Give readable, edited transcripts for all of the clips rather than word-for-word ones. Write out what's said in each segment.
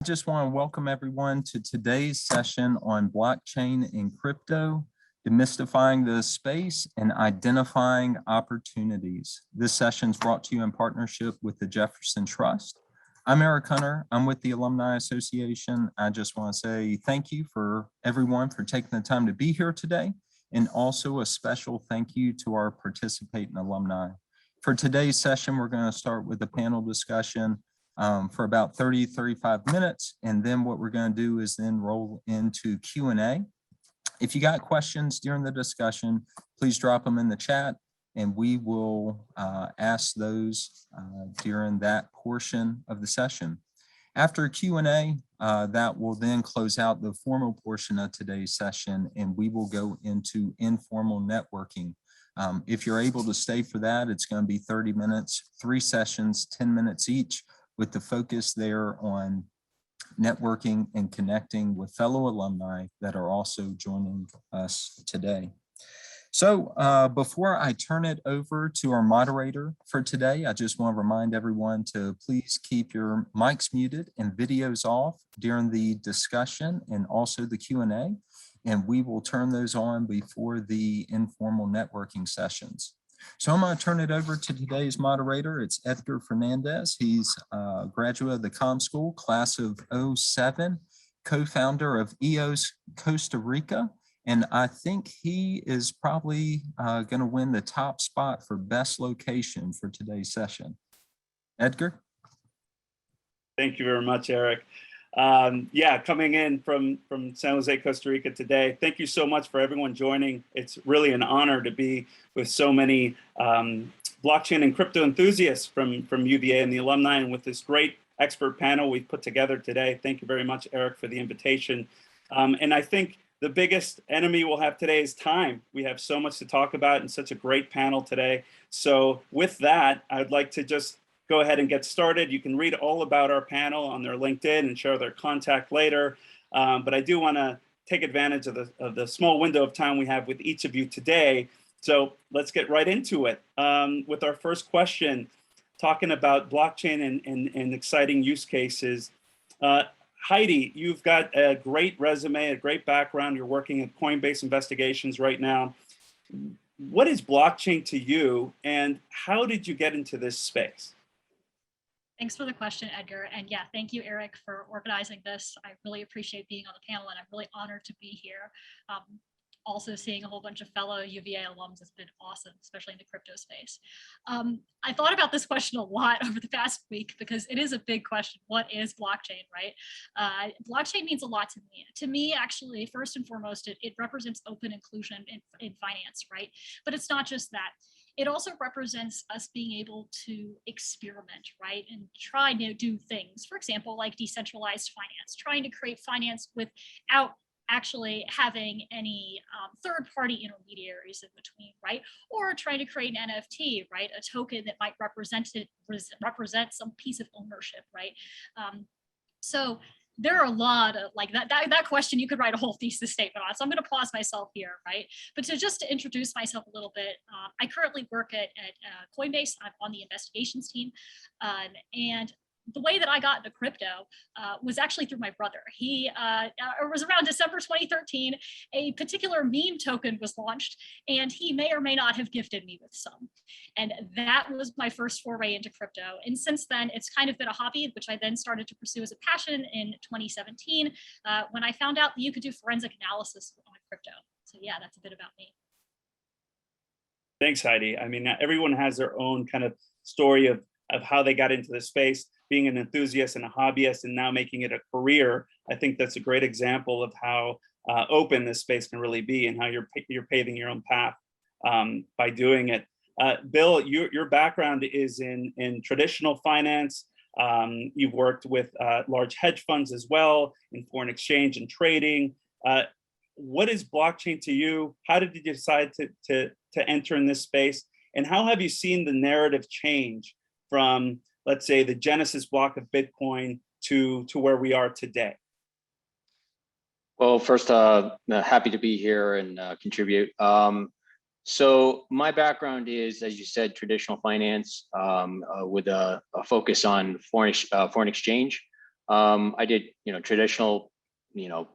just want to welcome everyone to today's session on blockchain and crypto, demystifying the space and identifying opportunities. This session is brought to you in partnership with the Jefferson Trust. I'm Eric Hunter. I'm with the Alumni Association. I just want to say thank you for everyone for taking the time to be here today, and also a special thank you to our participating alumni. For today's session, we're going to start with a panel discussion for about 35 minutes. And then what we're going to do is then roll into Q&A. If you got questions during the discussion, please drop them in the chat and we will ask those during that portion of the session. After Q&A, that will then close out the formal portion of today's session, and we will go into informal networking. If you're able to stay for that, it's going to be 30 minutes, 3 sessions, 10 minutes each, with the focus there on networking and connecting with fellow alumni that are also joining us today. So before I turn it over to our moderator for today, I just want to remind everyone to please keep your mics muted and videos off during the discussion and also the Q&A, and we will turn those on before the informal networking sessions. So I'm going to turn it over to today's moderator. It's Edgar Fernandez. He's a graduate of the Comm School, class of '07, co-founder of EOS Costa Rica. And I think he is probably going to win the top spot for best location for today's session. Edgar? Thank you very much, Eric. Yeah, coming in from San Jose, Costa Rica today. Thank you so much for everyone joining. It's really an honor to be with so many blockchain and crypto enthusiasts from UVA and the alumni, and with this great expert panel we've put together today. Thank you very much, Eric, for the invitation. And I think the biggest enemy we'll have today is time. We have so much to talk about and such a great panel today. So with that, I'd like to just go ahead and get started. You can read all about our panel on their LinkedIn and share their contact later. But I do want to take advantage of the small window of time we have with each of you today. So let's get right into it with our first question, talking about blockchain and exciting use cases. Heidi, you've got a great resume, a great background. You're working at Coinbase Investigations right now. What is blockchain to you, and how did you get into this space? Thanks for the question, Edgar. And yeah, thank you, Eric, for organizing this. I really appreciate being on the panel, and I'm really honored to be here. Also seeing a whole bunch of fellow UVA alums has been awesome, especially in the crypto space. I thought about this question a lot over the past week because it is a big question. What is blockchain, right? Blockchain means a lot to me. To me, actually, first and foremost, it represents open inclusion in finance, right? But it's not just that. It also represents us being able to experiment, right? And try to do things, for example, like decentralized finance, trying to create finance without actually having any third-party intermediaries in between, right? Or trying to create an NFT, right? A token that might represent some piece of ownership, right? So there are a lot of like that question you could write a whole thesis statement on. So I'm going to pause myself here, right? But to introduce myself a little bit, I currently work at Coinbase. I'm on the investigations team, and the way that I got into crypto was actually through my brother. It was around December 2013, a particular meme token was launched, and he may or may not have gifted me with some. And that was my first foray into crypto. And since then, it's kind of been a hobby, which I then started to pursue as a passion in 2017, when I found out that you could do forensic analysis on crypto. So yeah, that's a bit about me. Thanks, Heidi. I mean, everyone has their own kind of story of how they got into the space, being an enthusiast and a hobbyist and now making it a career. I think that's a great example of how open this space can really be and how you're paving your own path by doing it. Bill, your background is in traditional finance. You've worked with large hedge funds as well, in foreign exchange and trading. What is blockchain to you? How did you decide to enter in this space? And how have you seen the narrative change from, let's say, the Genesis block of Bitcoin to where we are today? Well, first, happy to be here and contribute. So my background is, as you said, traditional finance with a focus on foreign exchange. I did, traditional,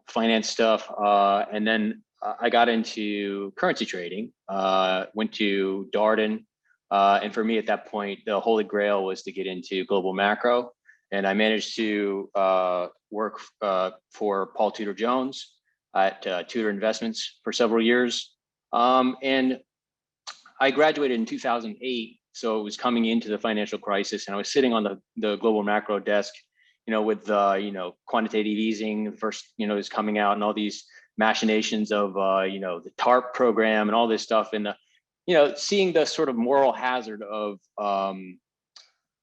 finance stuff. And then I got into currency trading, went to Darden. And for me at that point, the holy grail was to get into global macro. And I managed to work for Paul Tudor Jones at Tudor Investments for several years. And I graduated in 2008. So it was coming into the financial crisis, and I was sitting on the global macro desk, with quantitative easing first, is coming out, and all these machinations of the TARP program and all this stuff, and seeing the sort of moral hazard of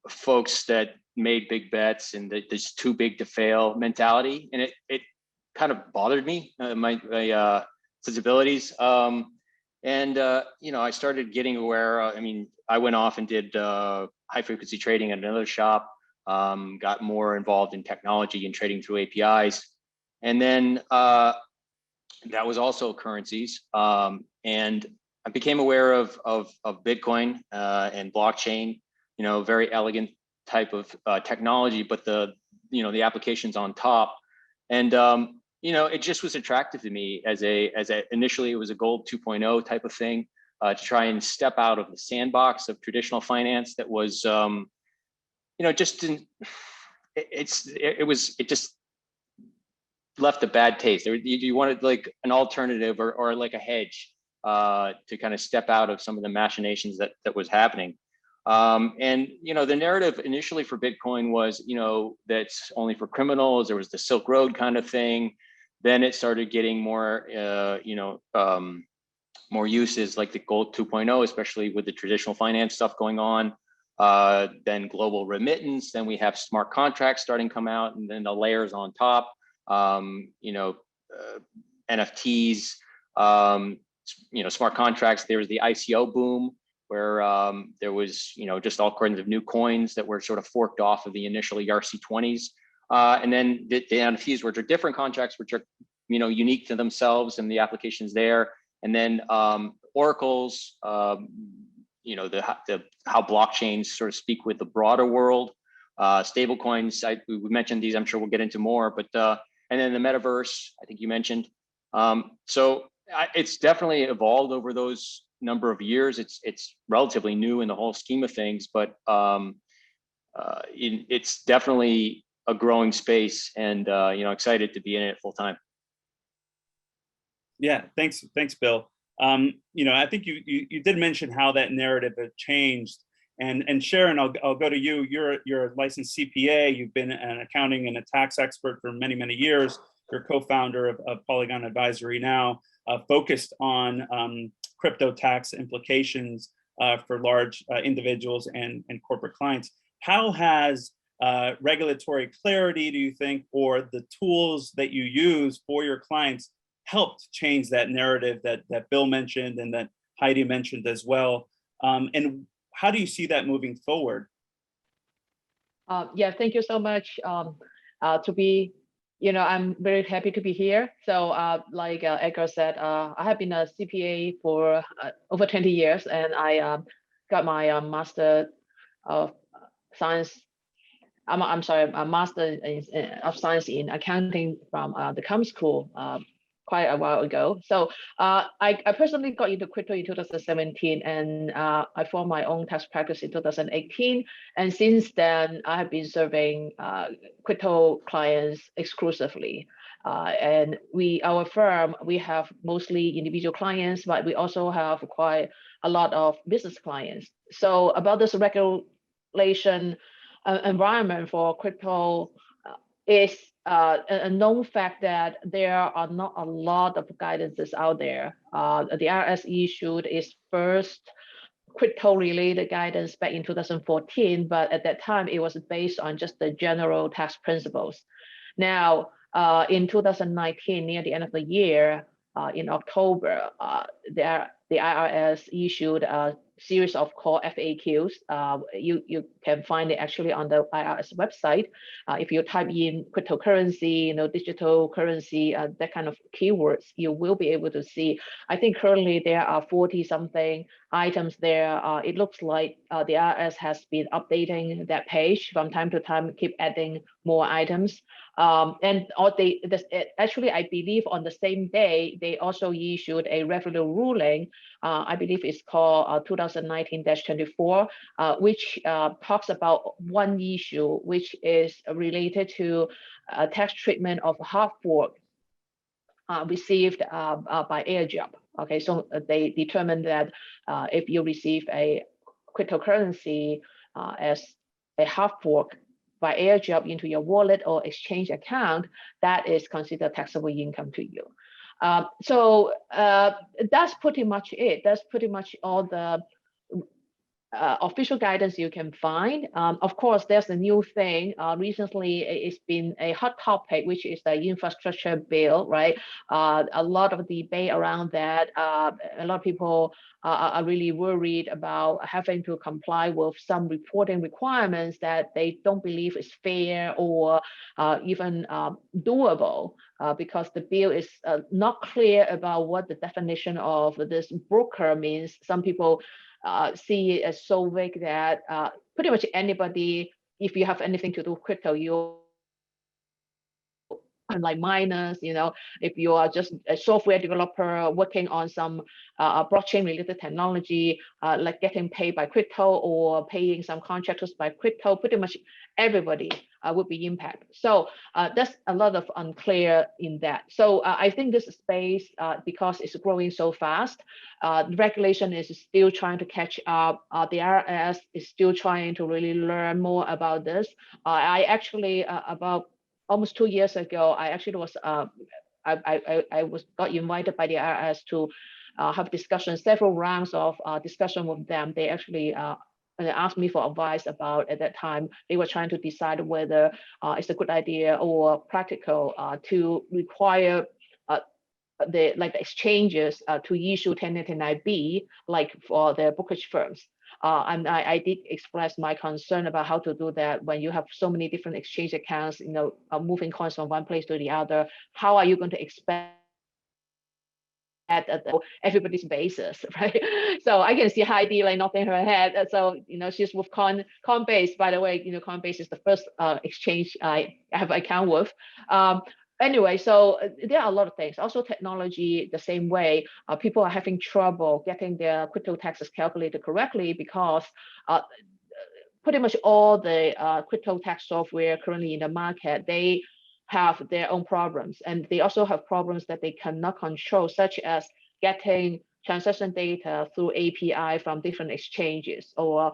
folks that made big bets and this too big to fail mentality, and it kind of bothered me, my sensibilities. I started getting aware. I went off and did high frequency trading at another shop, got more involved in technology and trading through APIs. And then that was also currencies. And I became aware of Bitcoin and blockchain, very elegant type of technology, but the applications on top. And it just was attractive to me as initially it was a gold 2.0 type of thing, to try and step out of the sandbox of traditional finance that was, just didn't, it just left a bad taste. You wanted like an alternative or like a hedge to kind of step out of some of the machinations that was happening. And the narrative initially for Bitcoin was, that's only for criminals. There was the Silk Road kind of thing. Then it started getting more, more uses like the gold 2.0, especially with the traditional finance stuff going on. Then global remittance. Then we have smart contracts starting to come out, and then the layers on top. NFTs, smart contracts. There was the ICO boom, where there was, just all kinds of new coins that were sort of forked off of the initial ERC-20s. And then the NFTs, which are different contracts, which are, unique to themselves and the applications there. And then oracles, how blockchains sort of speak with the broader world. Stable coins, we mentioned these, I'm sure we'll get into more, but and then the metaverse, I think you mentioned. So it's definitely evolved over those number of years. It's relatively new in the whole scheme of things, but it's definitely a growing space, and excited to be in it full time. Yeah, thanks, Bill. I think you did mention how that narrative has changed. And Sharon, I'll go to you. You're a licensed CPA. You've been an accounting and a tax expert for many, many years. You're co-founder of Polygon Advisory now, focused on crypto tax implications for large individuals and corporate clients. How has regulatory clarity, do you think, or the tools that you use for your clients helped change that narrative that Bill mentioned and that Heidi mentioned as well? And how do you see that moving forward? Yeah, thank you so much. I'm very happy to be here. So like Edgar said, I have been a CPA for over 20 years, and I got my Master of Science. I'm sorry, a Master of Science in Accounting from the Commerce School quite a while ago. So I personally got into crypto in 2017, and I formed my own tax practice in 2018. And since then, I have been serving crypto clients exclusively. And our firm, we have mostly individual clients, but we also have quite a lot of business clients. So about this regulation environment for crypto is a known fact that there are not a lot of guidances out there. The IRS issued its first crypto-related guidance back in 2014, but at that time it was based on just the general tax principles. Now, in 2019, near the end of the year, in October, the the IRS issued a series of called FAQs. You can find it actually on the IRS website. If you type in cryptocurrency, digital currency, that kind of keywords, you will be able to see. I think currently there are 40 something items there. It looks like the IRS has been updating that page from time to time, keep adding more items. Actually, I believe on the same day, they also issued a revenue ruling. I believe it's called 2019-24, which talks about one issue, which is related to tax treatment of half fork received by airdrop. Okay, so they determined that if you receive a cryptocurrency as a half fork by airdrop into your wallet or exchange account, that is considered taxable income to you. So that's pretty much it. That's pretty much all the official guidance you can find. Of course, there's a new thing. Recently, it's been a hot topic, which is the infrastructure bill, right? A lot of debate around that. A lot of people are really worried about having to comply with some reporting requirements that they don't believe is fair or even doable, because the bill is not clear about what the definition of this broker means. Some people see it as so vague that pretty much anybody, if you have anything to do with crypto, you like miners, if you are just a software developer working on some blockchain related technology, like getting paid by crypto or paying some contractors by crypto, pretty much everybody would be impacted. So that's a lot of unclear in that. So I think this space, because it's growing so fast, regulation is still trying to catch up. The IRS is still trying to really learn more about this. I actually, about almost 2 years ago, I actually was got invited by the IRS to have discussions, several rounds of discussion with them. They actually asked me for advice about, at that time, they were trying to decide whether it's a good idea or practical to require the exchanges to issue 1099-B, like for the brokerage firms. And I did express my concern about how to do that when you have so many different exchange accounts, moving coins from one place to the other. How are you going to expect at everybody's basis, right? So I can see Heidi like nodding her head. So she's with Coinbase. By the way, Coinbase is the first exchange I have an account with. Anyway, so there are a lot of things. Also technology, the same way, people are having trouble getting their crypto taxes calculated correctly because pretty much all the crypto tax software currently in the market, they have their own problems. And they also have problems that they cannot control, such as getting transaction data through API from different exchanges or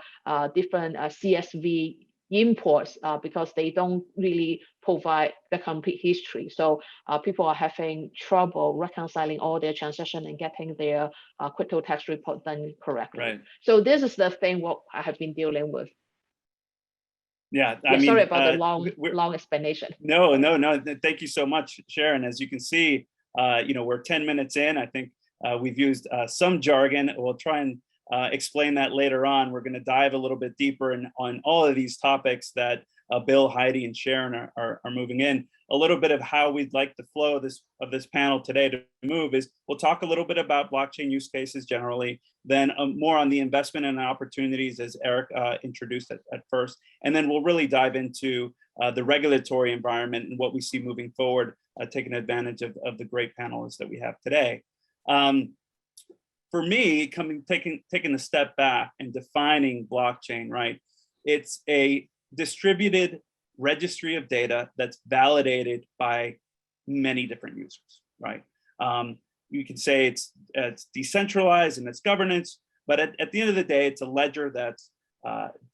different CSV imports, because they don't really provide the complete history. So people are having trouble reconciling all their transactions and getting their crypto tax report done correctly. Right. So this is the thing what I have been dealing with. Yeah, sorry about the long explanation. No. Thank you so much, Sharon. As you can see, we're 10 minutes in. I think we've used some jargon. We'll try and explain that later on. We're going to dive a little bit deeper on all of these topics that Bill, Heidi, and Sharon are moving in. A little bit of how we'd like the flow of this panel today to move is we'll talk a little bit about blockchain use cases generally, then more on the investment and opportunities as Eric introduced at first, and then we'll really dive into the regulatory environment and what we see moving forward, taking advantage of the great panelists that we have today. For me, taking a step back and defining blockchain, right? It's a distributed registry of data that's validated by many different users, right? You can say it's decentralized in its governance, but at the end of the day, it's a ledger that's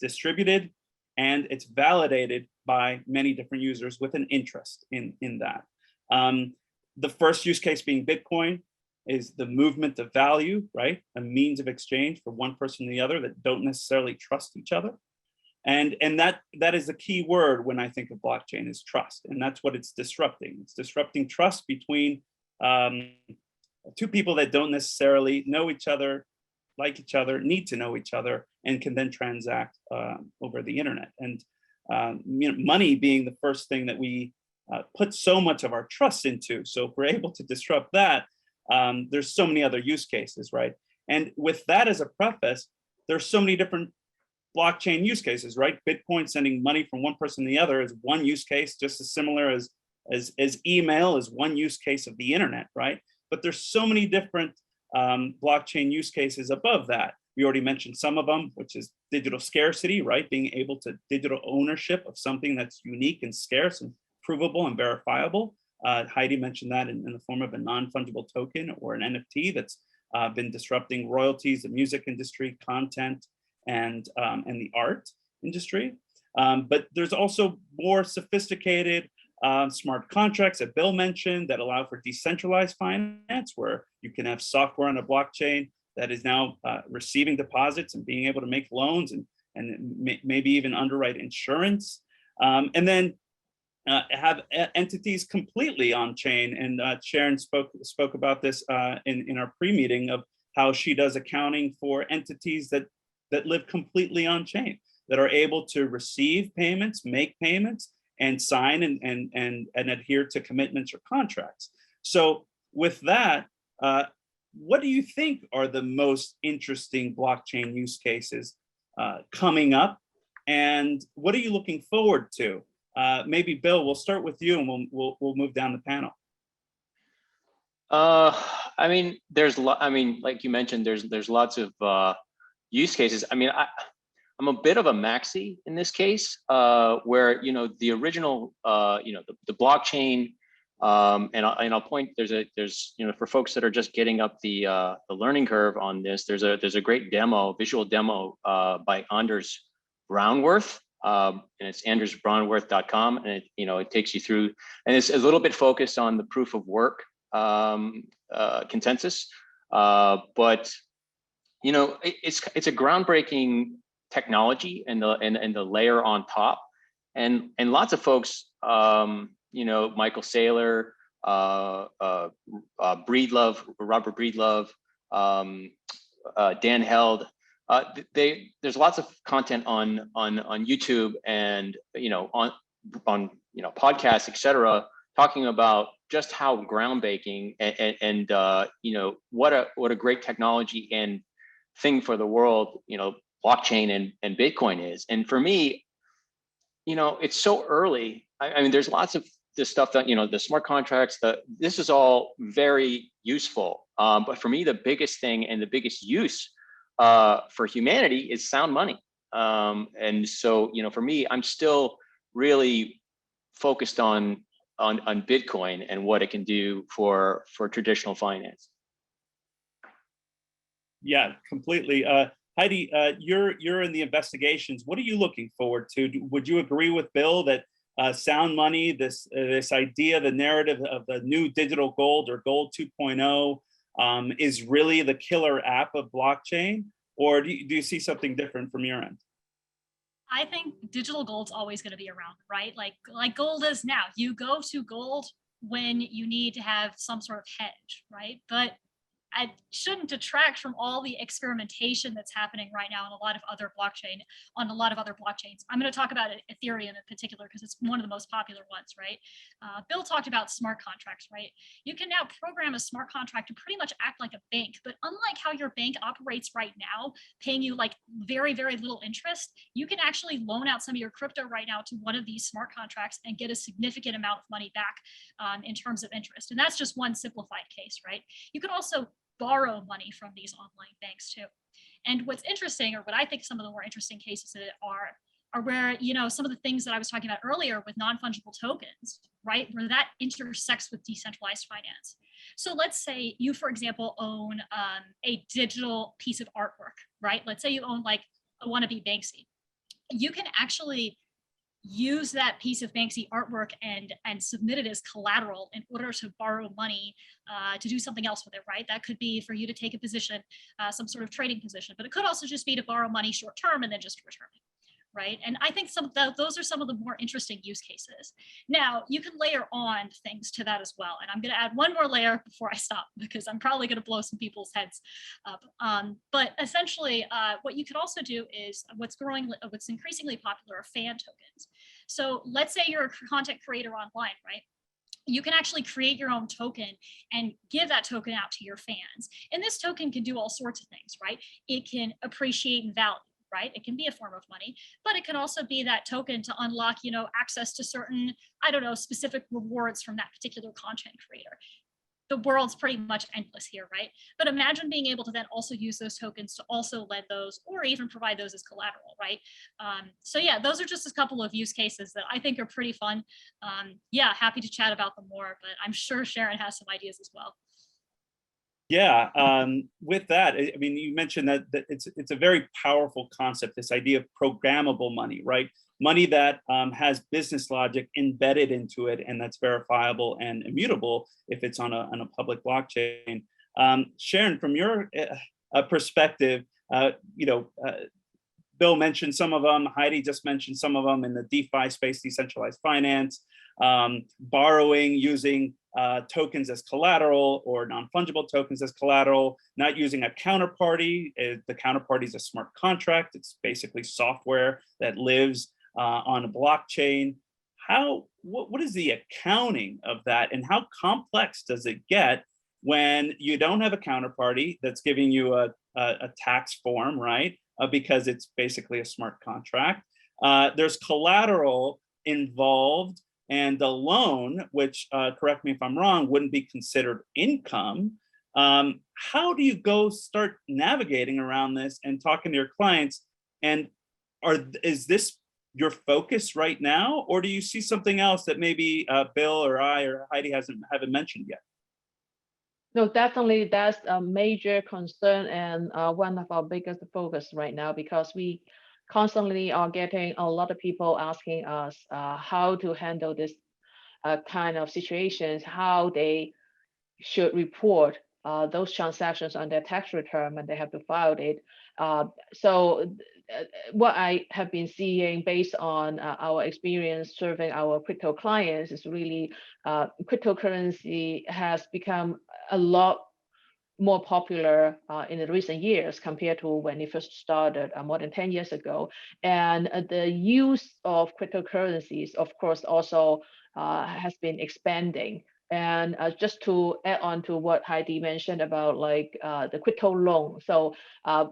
distributed and it's validated by many different users with an interest in that. The first use case being Bitcoin is the movement of value, right? A means of exchange for one person and the other that don't necessarily trust each other. And that is the key word when I think of blockchain is trust. And that's what it's disrupting. It's disrupting trust between two people that don't necessarily know each other, like each other, need to know each other, and can then transact over the internet. And money being the first thing that we put so much of our trust into. So if we're able to disrupt that, there's so many other use cases, right? And with that as a preface, there's so many different blockchain use cases, right? Bitcoin sending money from one person to the other is one use case, just as similar as email is one use case of the internet, right? But there's so many different blockchain use cases above that. We already mentioned some of them, which is digital scarcity, right? Being able to digital ownership of something that's unique and scarce and provable and verifiable. Heidi mentioned that in the form of a non-fungible token or an NFT that's been disrupting royalties, the music industry, content, and the art industry. But there's also more sophisticated smart contracts that Bill mentioned that allow for decentralized finance, where you can have software on a blockchain that is now receiving deposits and being able to make loans and maybe even underwrite insurance. And then have entities completely on chain. And Sharon spoke about this in our pre-meeting of how she does accounting for entities that live completely on chain, that are able to receive payments, make payments, and sign and adhere to commitments or contracts. So with that, what do you think are the most interesting blockchain use cases coming up? And what are you looking forward to? Maybe Bill, we'll start with you, and we'll move down the panel. I mean, like you mentioned, there's lots of use cases. I mean, I'm a bit of a maxi in this case, where the original, the blockchain, and I'll point. There's for folks that are just getting up the learning curve on this. There's a great visual demo by Anders Brownworth, and it's andersbrownworth.com, and it takes you through, and it's a little bit focused on the proof of work consensus, but it's a groundbreaking technology, and the layer on top, and lots of folks, Michael Saylor, Breedlove, Robert Breedlove, Dan Held, there's lots of content on YouTube and on podcasts, etc., talking about just how groundbreaking and what a great technology and thing for the world blockchain and Bitcoin is. And for me, it's so early. I mean, there's lots of this stuff that the smart contracts, this is all very useful, but for me, the biggest thing and the biggest use for humanity is sound money. And so, for me, I'm still really focused on Bitcoin and what it can do for traditional finance. Yeah, completely. Heidi, you're in the investigations. What are you looking forward to? Would you agree with Bill that sound money, this idea, the narrative of the new digital gold or gold 2.0, is really the killer app of blockchain? Or do you see something different from your end? I think digital gold's always going to be around, right? Like gold is now. You go to gold when you need to have some sort of hedge, right? But it shouldn't detract from all the experimentation that's happening right now on a lot of other blockchains. I'm going to talk about Ethereum in particular because it's one of the most popular ones, right? Bill talked about smart contracts, right? You can now program a smart contract to pretty much act like a bank, but unlike how your bank operates right now, paying you like very, very little interest, you can actually loan out some of your crypto right now to one of these smart contracts and get a significant amount of money back in terms of interest. And that's just one simplified case, right? You can also borrow money from these online banks too. And what's interesting, or what I think some of the more interesting cases are where, some of the things that I was talking about earlier with non-fungible tokens, right? Where that intersects with decentralized finance. So let's say you, for example, own a digital piece of artwork, right? Let's say you own like a wannabe Banksy. You can actually use that piece of Banksy artwork and submit it as collateral in order to borrow money to do something else with it, right? That could be for you to take a position, some sort of trading position, but it could also just be to borrow money short term and then just return it, right? And I think those are some of the more interesting use cases. Now, you can layer on things to that as well. And I'm going to add one more layer before I stop, because I'm probably going to blow some people's heads up. But essentially, what you could also do is what's increasingly popular are fan tokens. So let's say you're a content creator online, right? You can actually create your own token and give that token out to your fans. And this token can do all sorts of things, right? It can appreciate in value, right? It can be a form of money, but it can also be that token to unlock, access to certain, I don't know, specific rewards from that particular content creator. The world's pretty much endless here, right? But imagine being able to then also use those tokens to also lend those or even provide those as collateral, right? So yeah, those are just a couple of use cases that I think are pretty fun. Yeah, happy to chat about them more, but I'm sure Sharon has some ideas as well. Yeah, with that, I mean, you mentioned that it's a very powerful concept, this idea of programmable money, right? Money that has business logic embedded into it, and that's verifiable and immutable if it's on a public blockchain. Sharon, from your perspective, Bill mentioned some of them, Heidi just mentioned some of them in the DeFi space, decentralized finance, borrowing using tokens as collateral or non-fungible tokens as collateral, not using a counterparty. The counterparty is a smart contract. It's basically software that lives on a blockchain. What is the accounting of that, and how complex does it get when you don't have a counterparty that's giving you a tax form, right? Because it's basically a smart contract. There's collateral involved, and the loan, which, correct me if I'm wrong, wouldn't be considered income. How do you start navigating around this and talking to your clients? And is this your focus right now, or do you see something else that maybe Bill or I or Heidi haven't mentioned yet? No, definitely that's a major concern and one of our biggest focus right now, because we constantly are getting a lot of people asking us how to handle this kind of situations, how they should report those transactions on their tax return when they have to file it. What I have been seeing based on our experience serving our crypto clients is really cryptocurrency has become a lot more popular in the recent years compared to when it first started more than 10 years ago. And the use of cryptocurrencies, of course, also has been expanding. And just to add on to what Heidi mentioned about like the crypto loan. So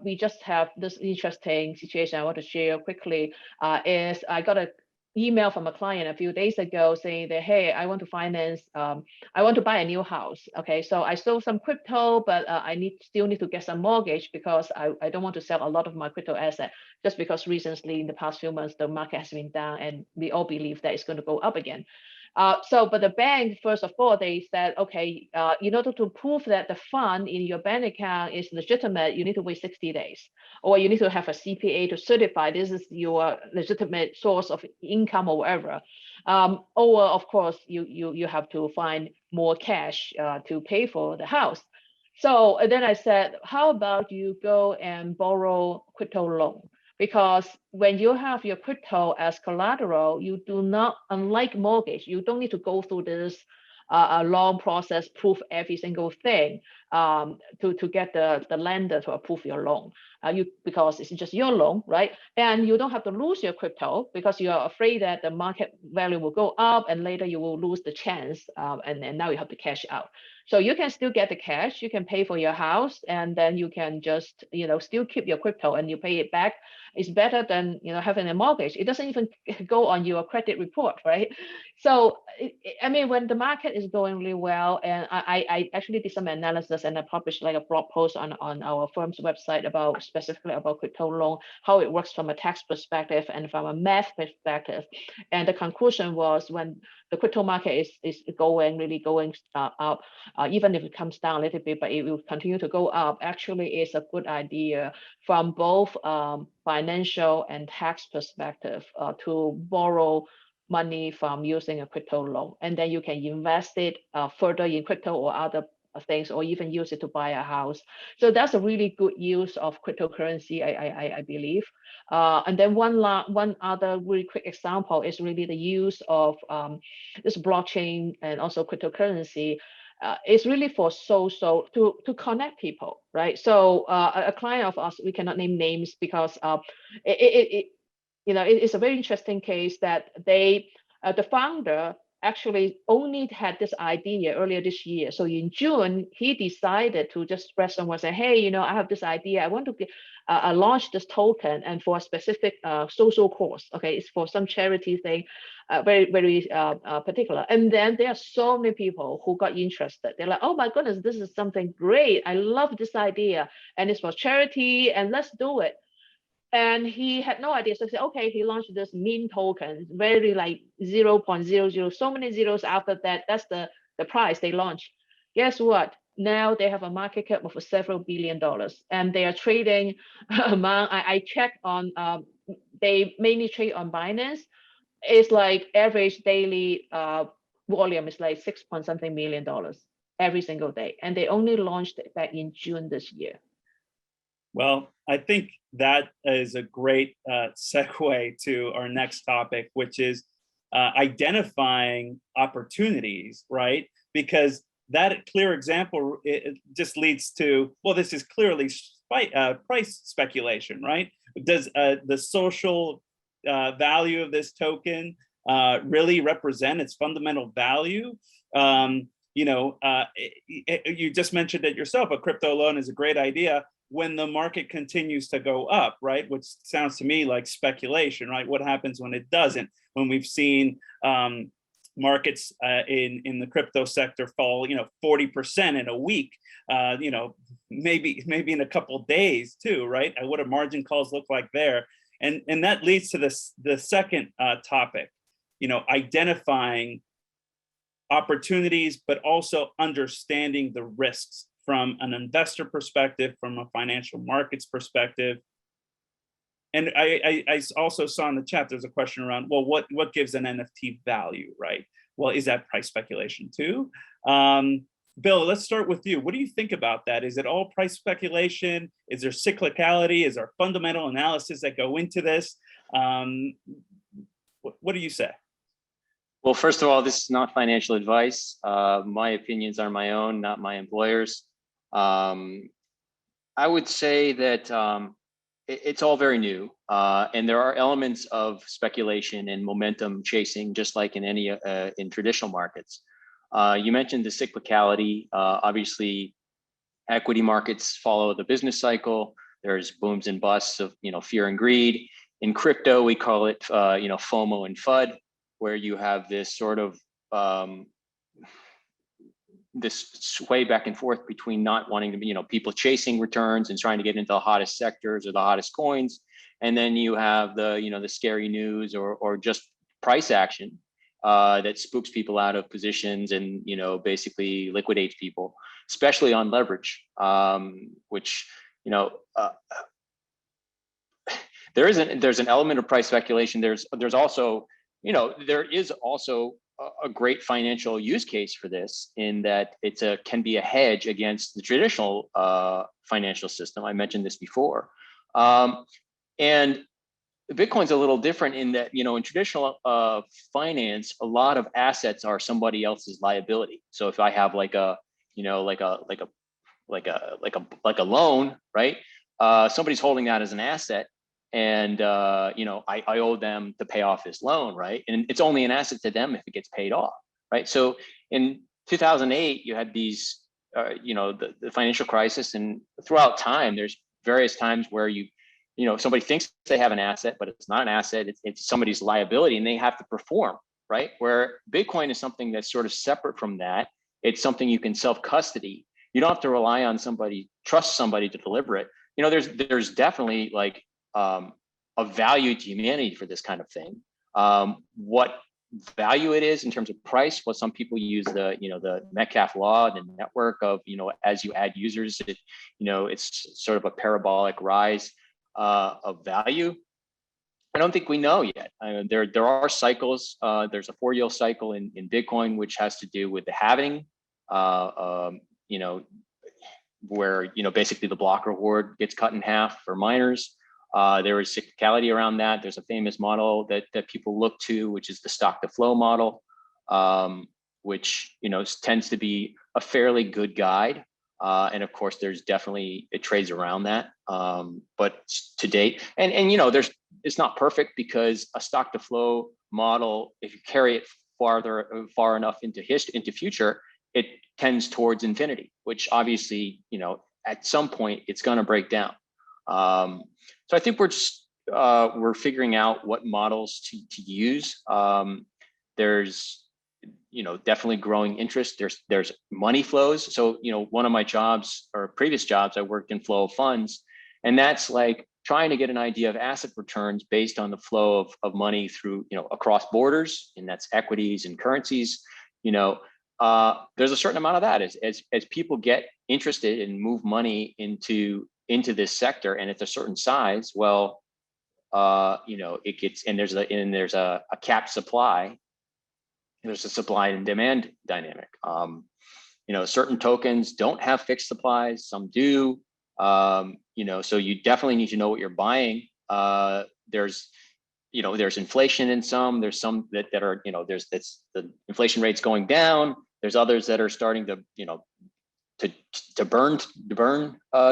we just have this interesting situation I want to share quickly is I got an email from a client a few days ago saying that, hey, I want to finance, I want to buy a new house. Okay, so I sold some crypto, but I still need to get some mortgage because I don't want to sell a lot of my crypto asset just because recently in the past few months, the market has been down and we all believe that it's going to go up again. But the bank, first of all, they said, okay, in order to prove that the fund in your bank account is legitimate, you need to wait 60 days, or you need to have a CPA to certify this is your legitimate source of income or whatever. Or of course, you have to find more cash to pay for the house. So then I said, how about you go and borrow crypto loan? Because when you have your crypto as collateral, you do not, unlike mortgage, you don't need to go through this a long process, prove every single thing to get the lender to approve your loan. Because it's just your loan, right? And you don't have to lose your crypto because you are afraid that the market value will go up and later you will lose the chance and now you have to cash out. So you can still get the cash, you can pay for your house, and then you can just, still keep your crypto and you pay it back. It's better than, having a mortgage. It doesn't even go on your credit report, right? So, I mean, when the market is going really well, and I actually did some analysis and I published like a blog post on our firm's website specifically about crypto loan, how it works from a tax perspective and from a math perspective. And the conclusion was when the crypto market is really going up, even if it comes down a little bit, but it will continue to go up, actually is a good idea from both financial and tax perspective to borrow money from using a crypto loan. And then you can invest it further in crypto or other things, or even use it to buy a house. So that's a really good use of cryptocurrency, I believe. And then one other really quick example is really the use of this blockchain and also cryptocurrency. It's really for social to connect people, right? So a client of us, we cannot name names because it's a very interesting case that the founder actually only had this idea earlier this year. So in June, he decided to just express someone, say, hey, I have this idea. I want to launch this token and for a specific social cause. Okay, it's for some charity thing, very, very particular. And then there are so many people who got interested. They're like, oh my goodness, this is something great. I love this idea. And it's for charity and let's do it. And he had no idea. So he said, okay, he launched this meme token, very like 0.00, so many zeros after that. That's the price they launched. Guess what? Now they have a market cap of several $billion, and they are trading among, I checked on, they mainly trade on Binance. It's like average daily volume is like $6 million every single day. And they only launched it back in June this year. Well, I think that is a great segue to our next topic, which is identifying opportunities, right? Because that clear example, it just leads to, well, this is clearly price speculation, right? Does the social value of this token really represent its fundamental value? You just mentioned it yourself, a crypto loan is a great idea when the market continues to go up, right? Which sounds to me like speculation, right? What happens when it doesn't? When we've seen markets in the crypto sector fall, 40% in a week, maybe in a couple of days too, right? What do margin calls look like there? And that leads to the second topic, identifying opportunities, but also understanding the risks from an investor perspective, from a financial markets perspective. And I also saw in the chat, there's a question around, well, what gives an NFT value, right? Well, is that price speculation too? Bill, let's start with you. What do you think about that? Is it all price speculation? Is there cyclicality? Is there fundamental analysis that go into this? What do you say? Well, first of all, this is not financial advice. My opinions are my own, not my employer's. I would say that it's all very new, and there are elements of speculation and momentum chasing, just like in any in traditional markets. You mentioned the cyclicality. Obviously, equity markets follow the business cycle. There's booms and busts of fear and greed. In crypto, we call it FOMO and FUD, where you have this sort of this sway back and forth between not wanting to be, people chasing returns and trying to get into the hottest sectors or the hottest coins. And then you have the, the scary news or just price action that spooks people out of positions and, basically liquidates people, especially on leverage, which, there's an element of price speculation. There's also, there is also a great financial use case for this, in that can be a hedge against the traditional financial system. I mentioned this before. And Bitcoin's a little different in that, in traditional finance, a lot of assets are somebody else's liability. So if I have like a loan, right? Somebody's holding that as an asset. And I owe them to pay off this loan, right? And it's only an asset to them if it gets paid off, right? So in 2008, you had these, the financial crisis, and throughout time, there's various times where somebody thinks they have an asset, but it's not an asset. It's somebody's liability, and they have to perform, right? Where Bitcoin is something that's sort of separate from that. It's something you can self-custody. You don't have to rely on trust somebody to deliver it. There's definitely like a value to humanity for this kind of thing. What value it is in terms of price? Well, some people use the Metcalfe law, the network of as you add users, it's sort of a parabolic rise of value. I don't think we know yet. There are cycles. There's a 4-year cycle in Bitcoin, which has to do with the halving. where, basically the block reward gets cut in half for miners. There is cyclicality around that. There's a famous model that people look to, which is the stock to flow model, which, tends to be a fairly good guide. And of course, there's definitely, it trades around that. But to date, and it's not perfect, because a stock to flow model, if you carry it far enough into future, it tends towards infinity, which obviously, at some point it's going to break down. So I think we're figuring out what models to use. There's definitely growing interest. There's money flows. So one of my jobs, or previous jobs, I worked in flow of funds, and that's like trying to get an idea of asset returns based on the flow of money through across borders, and that's equities and currencies. There's a certain amount of that as people get interested and move money into this sector, and it's a certain size. Well, it gets, and there's a capped supply. There's a supply and demand dynamic. Certain tokens don't have fixed supplies, some do. So you definitely need to know what you're buying. There's inflation in some. There's some that are, that's the inflation rate's going down. There's others that are starting to, to burn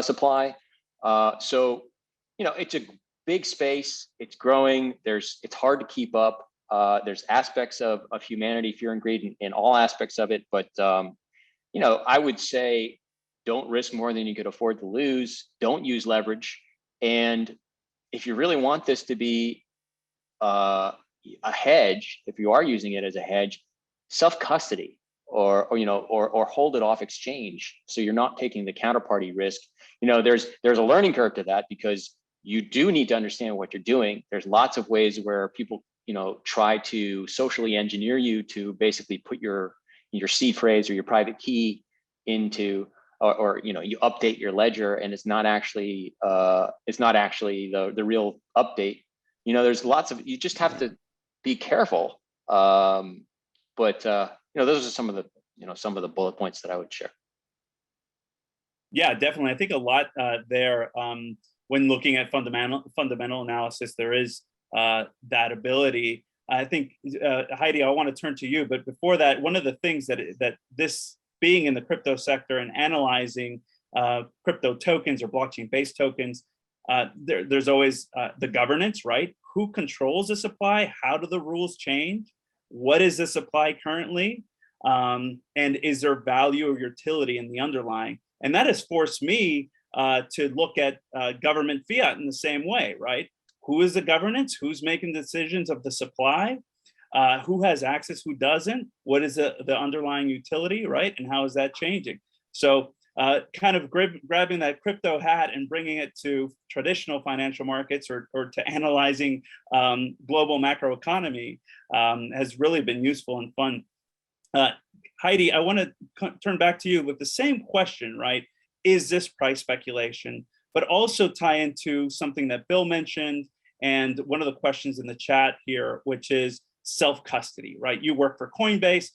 supply. So it's a big space. It's growing. It's hard to keep up. There's aspects of humanity, fear and greed in all aspects of it. But, I would say, don't risk more than you could afford to lose. Don't use leverage. And if you really want this to be a hedge, if you are using it as a hedge, self-custody or hold it off exchange, so you're not taking the counterparty risk. There's a learning curve to that, because you do need to understand what you're doing. There's lots of ways where people try to socially engineer you to basically put your seed phrase or your private key into, or you update your ledger, and it's not actually the real update. There's lots of, you just have to be careful. But those are some of the bullet points that I would share. Yeah, definitely. I think a lot there. When looking at fundamental analysis, there is that ability. I think, Heidi, I want to turn to you, but before that, one of the things that this being in the crypto sector and analyzing crypto tokens or blockchain-based tokens, there's always the governance, right? Who controls the supply? How do the rules change? What is the supply currently? And is there value or utility in the underlying? And that has forced me to look at government fiat in the same way, right? Who is the governance? Who's making decisions of the supply? Who has access? Who doesn't? What is the underlying utility, right? And how is that changing? So kind of grabbing that crypto hat and bringing it to traditional financial markets or to analyzing global macroeconomy has really been useful and fun. Heidi, I want to turn back to you with the same question, right? Is this price speculation? But also tie into something that Bill mentioned and one of the questions in the chat here, which is self-custody, right? You work for Coinbase,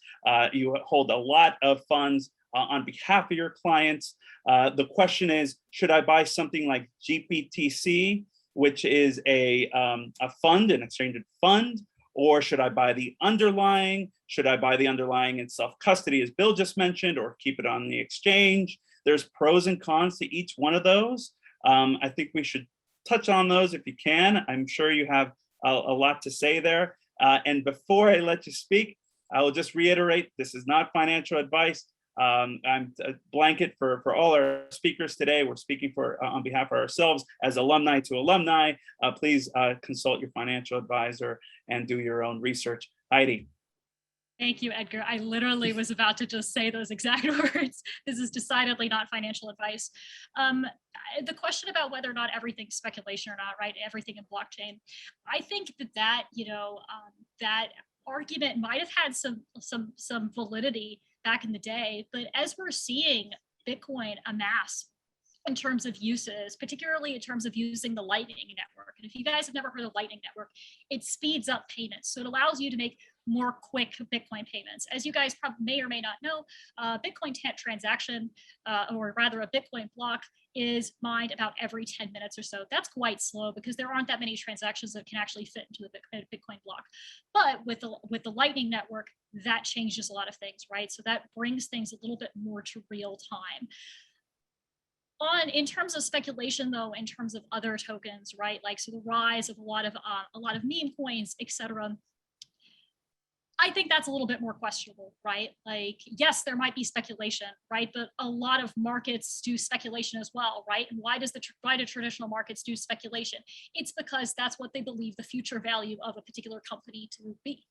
you hold a lot of funds on behalf of your clients. The question is, should I buy something like GPTC, which is a fund, an exchange fund, or should I buy the underlying? Should I buy the underlying in self-custody, as Bill just mentioned, or keep it on the exchange? There's pros and cons to each one of those. I think we should touch on those if you can. I'm sure you have a lot to say there. And before I let you speak, I will just reiterate, this is not financial advice. I'm a blanket for all our speakers today. We're speaking on behalf of ourselves as alumni to alumni. Please consult your financial advisor and do your own research. Heidi. Thank you, Edgar. I literally was about to just say those exact words. This is decidedly not financial advice. The question about whether or not everything's speculation or not, right? Everything in blockchain. I think that that argument might have had some validity back in the day, but as we're seeing Bitcoin amass in terms of uses, particularly in terms of using the Lightning Network. And if you guys have never heard of Lightning Network, it speeds up payments. So it allows you to make more quick Bitcoin payments. As you guys probably may or may not know, Bitcoin transaction, or rather a Bitcoin block, is mined about every 10 minutes or so. That's quite slow because there aren't that many transactions that can actually fit into the Bitcoin block. But with the Lightning Network, that changes a lot of things, right? So that brings things a little bit more to real time. In terms of speculation, though, in terms of other tokens, right? Like, so the rise of a lot of meme coins, etc. I think that's a little bit more questionable, right? Like, yes, there might be speculation, right? But a lot of markets do speculation as well, right? And why do traditional markets do speculation? It's because that's what they believe the future value of a particular company to be,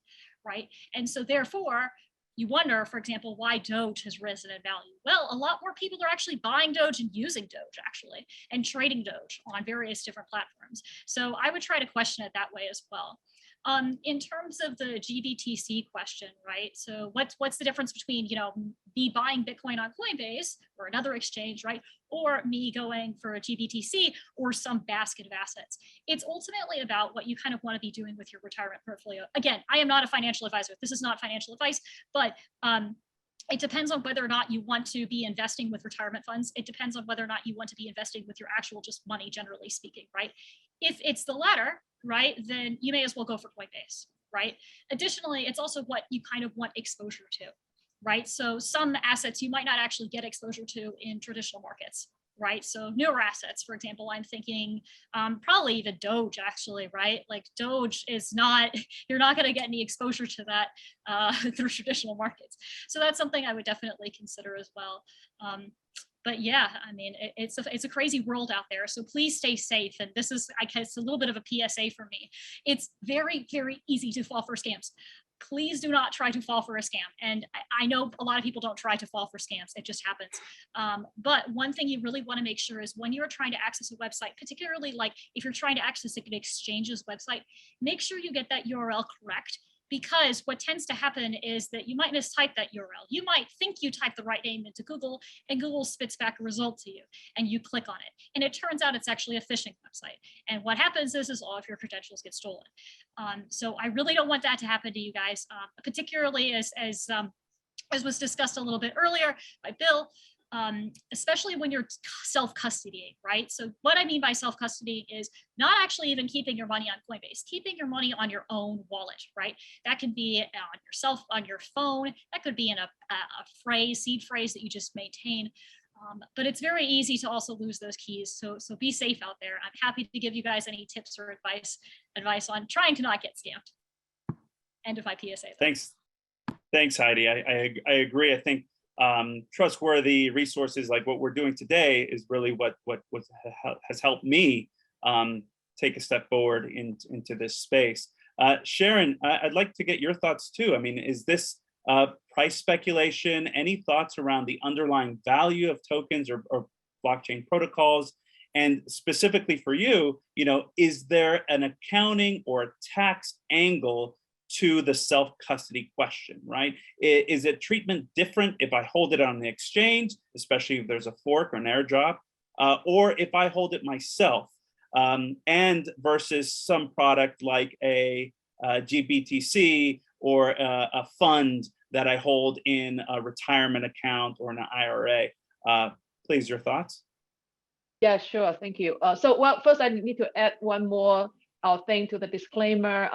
right? And so therefore, you wonder, for example, why Doge has risen in value. Well, a lot more people are actually buying Doge and using Doge, actually, and trading Doge on various different platforms. So I would try to question it that way as well. In terms of the GBTC question, right? So what's the difference between, me buying Bitcoin on Coinbase or another exchange, right? Or me going for a GBTC or some basket of assets? It's ultimately about what you kind of want to be doing with your retirement portfolio. Again, I am not a financial advisor. This is not financial advice, but it depends on whether or not you want to be investing with retirement funds. It depends on whether or not you want to be investing with your actual just money, generally speaking, right? If it's the latter, right, then you may as well go for Coinbase, right? Additionally, it's also what you kind of want exposure to, right? So some assets you might not actually get exposure to in traditional markets, right? So newer assets, for example, I'm thinking probably even Doge, actually, right? Like Doge is not, you're not going to get any exposure to that through traditional markets. So that's something I would definitely consider as well. But yeah, I mean, it's a crazy world out there. So please stay safe. And this is, I guess, a little bit of a PSA for me. It's very, very easy to fall for scams. Please do not try to fall for a scam. And I know a lot of people don't try to fall for scams. It just happens. But one thing you really want to make sure is when you're trying to access a website, particularly like if you're trying to access an exchange's website, make sure you get that URL correct. Because what tends to happen is that you might mistype that URL. You might think you type the right name into Google and Google spits back a result to you and you click on it. And it turns out it's actually a phishing website. And what happens is all of your credentials get stolen. So I really don't want that to happen to you guys, particularly as was discussed a little bit earlier by Bill, especially when you're self-custodying, right? So what I mean by self-custody is not actually even keeping your money on Coinbase, keeping your money on your own wallet, right? That can be on your phone. That could be in a seed phrase that you just maintain. But it's very easy to also lose those keys. So be safe out there. I'm happy to give you guys any tips or advice on trying to not get scammed. End of my PSA. Though. Thanks, Heidi. I agree. I think trustworthy resources like what we're doing today is really what has helped me take a step forward into this space. Sharon, I'd like to get your thoughts too. I mean, is this price speculation? Any thoughts around the underlying value of tokens or blockchain protocols? And specifically for you, is there an accounting or a tax angle to the self-custody question, right? Is it treatment different if I hold it on the exchange, especially if there's a fork or an airdrop, or if I hold it myself, and versus some product like a GBTC or a fund that I hold in a retirement account or an IRA? Please, your thoughts? Yeah, sure. Thank you. Well, first I need to add one more thing to the disclaimer.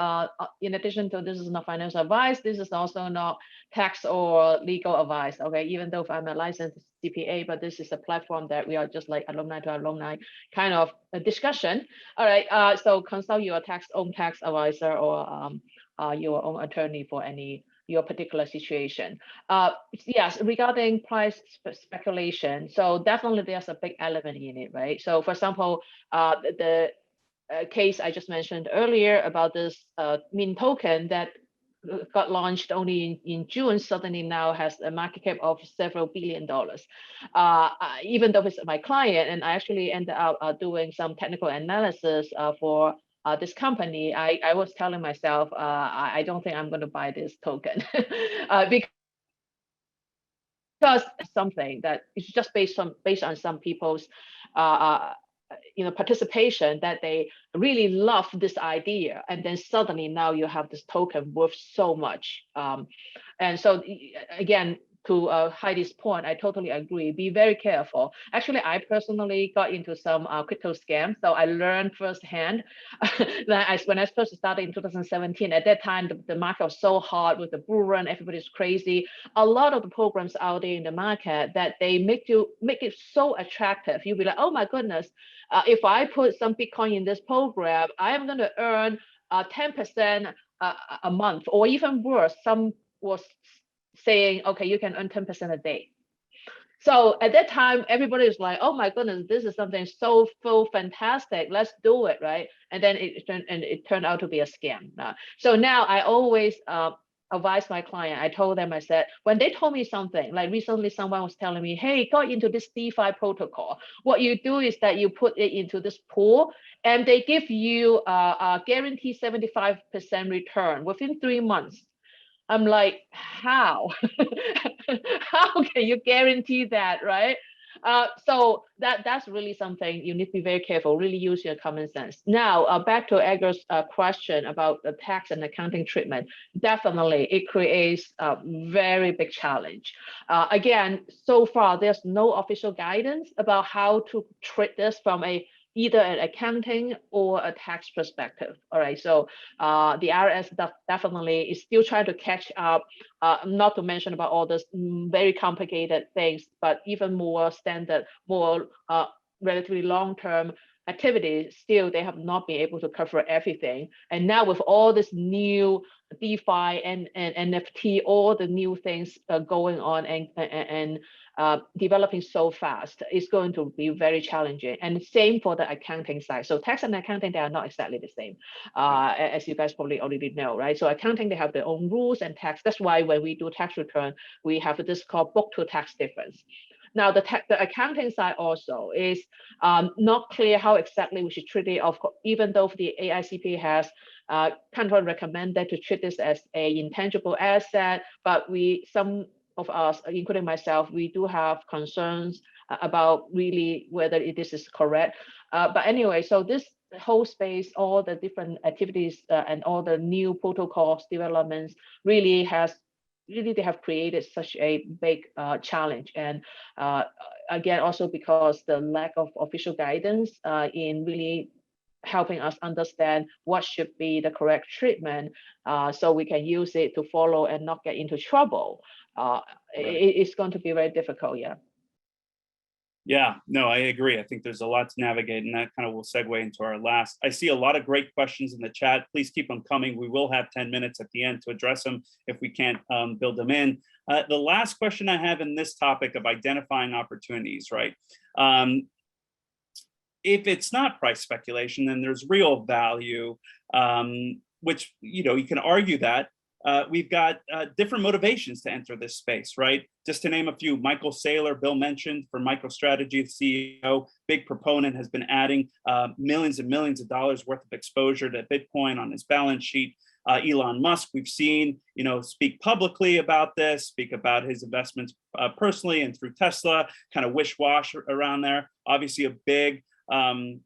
In addition to this is not financial advice, this is also not tax or legal advice. Okay, even though if I'm a licensed CPA, but this is a platform that we are just like alumni to alumni kind of a discussion. All right. So consult your own tax advisor or your own attorney for your particular situation. Yes, regarding price speculation, so definitely there's a big element in it, right? So for example, the case I just mentioned earlier about this meme token that got launched only in June, suddenly now has a market cap of several $1 billion. Even though it's my client, and I actually ended up doing some technical analysis for this company, I was telling myself, I don't think I'm going to buy this token because does something that is just based on some people's participation, that they really love this idea, and then suddenly now you have this token worth so much. And so again, to Heidi's point, I totally agree. Be very careful. Actually, I personally got into some crypto scams, so I learned firsthand. When I first started in 2017, at that time, the market was so hot with the bull run, everybody's crazy. A lot of the programs out there in the market that they make it so attractive. You'll be like, oh my goodness, if I put some Bitcoin in this program, I am going to earn 10% a month, or even worse. Some was saying, okay, you can earn 10% a day. So at that time, everybody was like, oh my goodness, this is something so fantastic. Let's do it, right? And then it turned out to be a scam. So now I always advise my client. I told them, I said, when they told me something, like recently someone was telling me, hey, go into this DeFi protocol. What you do is that you put it into this pool, and they give you a guaranteed 75% return within 3 months. I'm like, how? How can you guarantee that, right? So that's really something you need to be very careful, really use your common sense. Now, back to Edgar's question about the tax and accounting treatment. Definitely, it creates a very big challenge. Again, so far, there's no official guidance about how to treat this from either an accounting or a tax perspective. All right, so the IRS definitely is still trying to catch up, not to mention about all this very complicated things, but even more standard, more relatively long-term activities, still they have not been able to cover everything. And now with all this new DeFi and NFT, all the new things going on and developing so fast, it's going to be very challenging. And same for the accounting side. So tax and accounting, they are not exactly the same, as you guys probably already know, right? So accounting, they have their own rules, and tax. That's why when we do tax return, we have this called book to tax difference. Now, the accounting side also is not clear how exactly we should treat it. Of course, even though the AICP has kind of recommended to treat this as an intangible asset, but some of us, including myself, we do have concerns about really whether this is correct. But anyway, so this whole space, all the different activities and all the new protocols developments really they have created such a big challenge. And again, also because the lack of official guidance in really helping us understand what should be the correct treatment, so we can use it to follow and not get into trouble. It's going to be very difficult, yeah. Yeah, no, I agree. I think there's a lot to navigate, and that kind of will segue into our last. I see a lot of great questions in the chat. Please keep them coming. We will have 10 minutes at the end to address them if we can't build them in. The last question I have in this topic of identifying opportunities, right? If it's not price speculation, then there's real value, which, you can argue that. We've got different motivations to enter this space, right? Just to name a few, Michael Saylor, Bill mentioned, for MicroStrategy, the CEO, big proponent, has been adding millions and millions of dollars worth of exposure to Bitcoin on his balance sheet. Elon Musk, we've seen, speak publicly about this, speak about his investments personally and through Tesla, kind of wish-wash around there. Obviously a big, I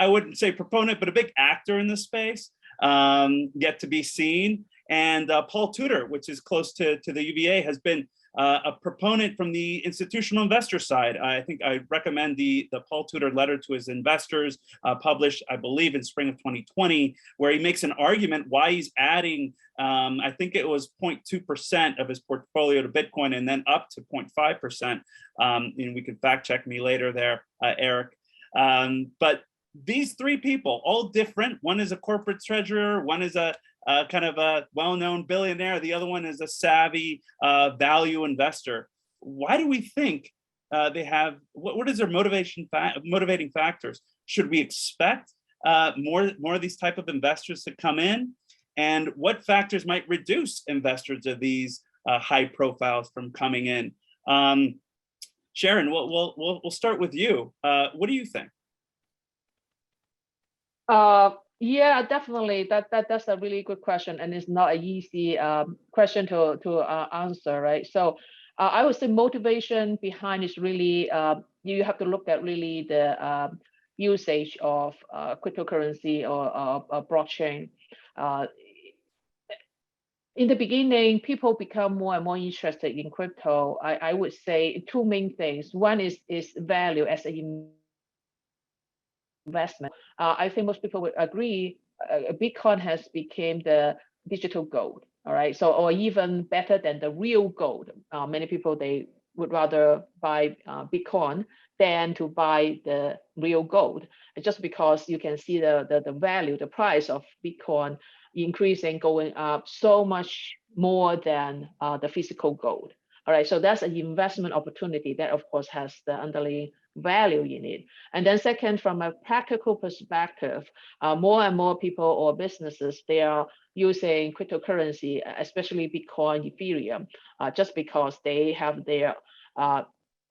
wouldn't say proponent, but a big actor in this space. Yet to be seen. And Paul Tudor, which is close to the UVA, has been a proponent from the institutional investor side. I think I recommend the Paul Tudor letter to his investors, published, I believe, in spring of 2020, where he makes an argument why he's adding, I think it was 0.2% of his portfolio to Bitcoin, and then up to 0.5%. And we can fact check me later there, Eric. But these three people, all different. One is a corporate treasurer, one is a kind of a well-known billionaire, the other one is a savvy value investor. Why do we think they have, what is their motivating factors? Should we expect more of these type of investors to come in? And what factors might reduce investors of these high profiles from coming in? Sharon, we'll start with you. What do you think? Yeah, definitely. That's a really good question, and it's not an easy question to answer, right? So I would say motivation behind is really you have to look at really the usage of cryptocurrency or blockchain. Uh, in the beginning, people become more and more interested in crypto. I would say two main things. One is value as an investment. I think most people would agree Bitcoin has become the digital gold. All right. So, or even better than the real gold. Many people, they would rather buy Bitcoin than to buy the real gold, just because you can see the value, the price of Bitcoin increasing, going up so much more than the physical gold. All right. So that's an investment opportunity that, of course, has the underlying value in it. And then second, from a practical perspective, more and more people or businesses, they are using cryptocurrency, especially Bitcoin, Ethereum, just because they have their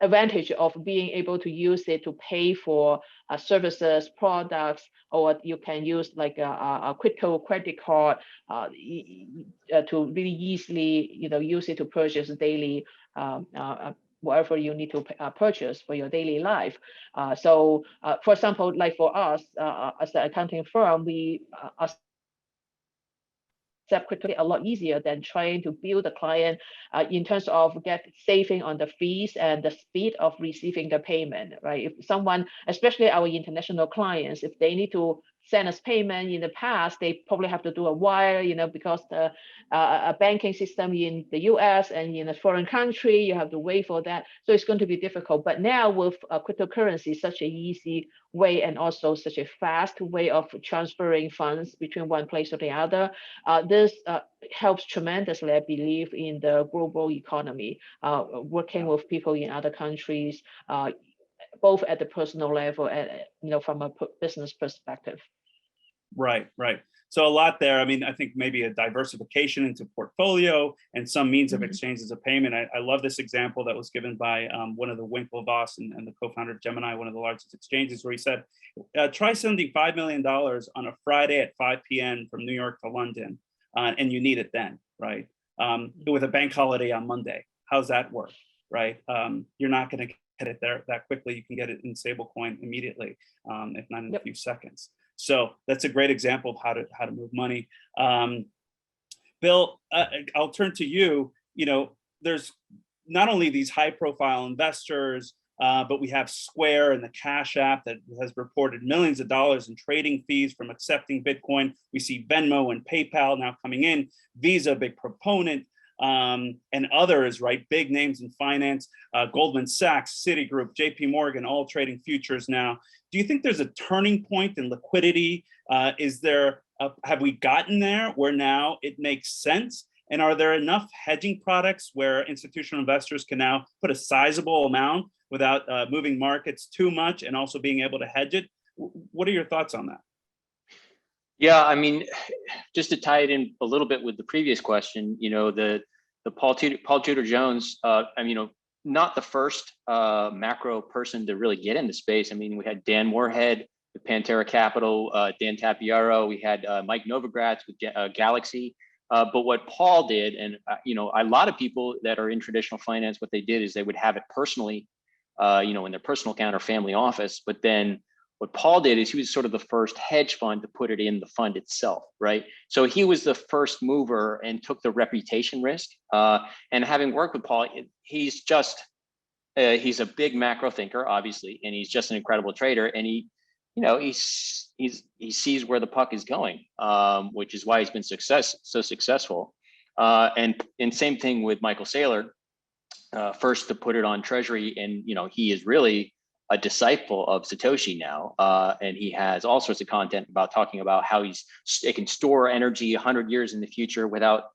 advantage of being able to use it to pay for services, products, or you can use like a crypto credit card to really easily, use it to purchase daily whatever you need to purchase for your daily life. So, for example, like for us as an accounting firm, we accept crypto a lot easier than trying to build a client in terms of saving on the fees and the speed of receiving the payment, right? If someone, especially our international clients, if they need to send us payment in the past, they probably have to do a wire, because the a banking system in the US and in a foreign country, you have to wait for that. So it's going to be difficult. But now with cryptocurrency, such an easy way and also such a fast way of transferring funds between one place or the other, this helps tremendously, I believe, in the global economy, working with people in other countries, both at the personal level and from a business perspective. Right, right. So a lot there. I mean, I think maybe a diversification into portfolio and some means of exchange as a payment. I love this example that was given by one of the Winklevoss and the co-founder of Gemini, one of the largest exchanges, where he said, try sending $5 million on a Friday at 5 p.m. from New York to London, and you need it then, right? With a bank holiday on Monday. How's that work, right? You're not going to get it there that quickly. You can get it in stablecoin immediately, if not in a few seconds. So that's a great example of how to move money. Bill, I'll turn to you. There's not only these high profile investors, but we have Square and the Cash App that has reported millions of dollars in trading fees from accepting Bitcoin. We see Venmo and PayPal now coming in, Visa, big proponent, and others, right? Big names in finance, Goldman Sachs, Citigroup, JP Morgan, all trading futures now. Do you think there's a turning point in liquidity? Have we gotten there where now it makes sense? And are there enough hedging products where institutional investors can now put a sizable amount without moving markets too much and also being able to hedge it? What are your thoughts on that? Yeah, I mean, just to tie it in a little bit with the previous question, the Paul Tudor Jones, not the first macro person to really get into space. I mean, we had Dan Moorhead with Pantera Capital, Dan Tapiero, we had Mike Novogratz with Galaxy. But what Paul did, and a lot of people that are in traditional finance, what they did is they would have it personally, in their personal account or family office. But then what Paul did is he was sort of the first hedge fund to put it in the fund itself, right? So he was the first mover and took the reputation risk. And having worked with Paul, he's a big macro thinker, obviously, and he's just an incredible trader. And he sees where the puck is going, which is why he's been so successful. And same thing with Michael Saylor, first to put it on Treasury, and he is really a disciple of Satoshi now, and he has all sorts of content about talking about how it can store energy 100 years in the future without,